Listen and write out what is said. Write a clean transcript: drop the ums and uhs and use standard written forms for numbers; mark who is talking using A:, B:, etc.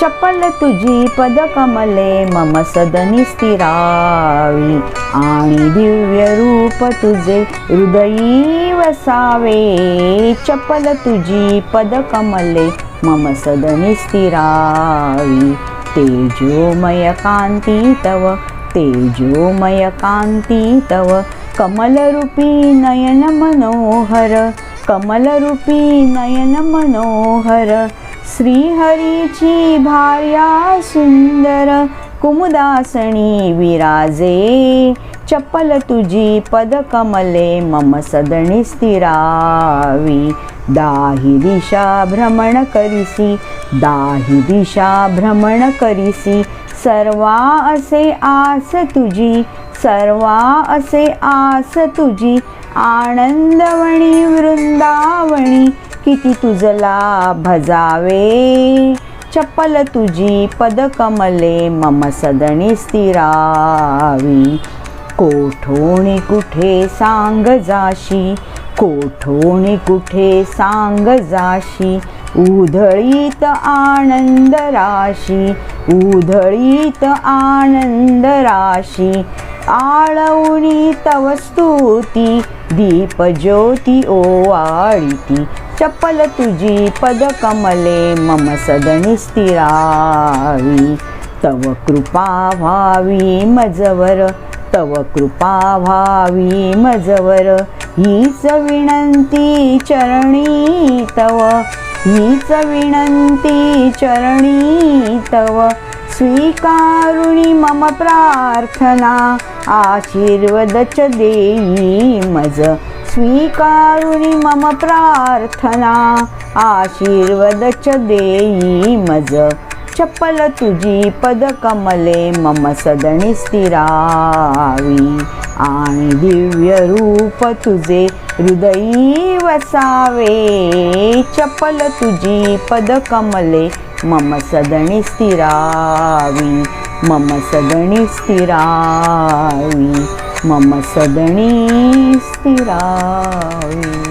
A: चपल तुझी पदकमले मम सदनी स्थिरावी, आणि दिव्य रूप तुझे हृदयी वसावे. चपल तुझी पदकमले मम सदनी स्थिरावी, तेजोमय कांती तव, तेजोमय कांती तव, कमलरूपी नयन मनोहर, कमलरूपी नयन मनोहर. श्रीहरीची भार्या सुंदर, कुमुदासनी विराजे. चपल तुझी पदकमले मम सदनी स्थिरावी, दाही दिशा भ्रमण करिसी, दाही दिशा भ्रमण करिसी. सर्वा असे आस तुझी, सर्वा असे आस तुझी, आनंदवणी वृंदावणी, किती तुझला भजावे. चपल तुझी पदकमले मम सदनी स्थिरावी, कोठोणी कुठे सांग जाशी, कोठोणी कुठे सांग जाशी. उधळीत आनंद राशी, उधळीत आनंद राशी. आळवणी तव स्तुती, दीप ज्योती ओवाळीती. चपल तुझी पदकमले मम सदनी स्थिरावी, तव कृपा व्हावी मजवर, तव कृपा व्हावी मजवर. हीच विनंती चरणी तव, हीच विनंती चरणी तव. स्वीकारुणी मम प्रार्थना, आशीर्वदच देई मज. स्वीकारुणी मम प्रार्थना, आशीर्वदच देई मज. चपल तुझी पदकमले मम सदनी स्थिरावी, आणि दिव्य रूप तुझे हृदयी वसावे. चपल तुझी पदकमले मम सदनी स्थिरावी, मम सदनी स्थिरावी, मम सदनी स्थिरावी.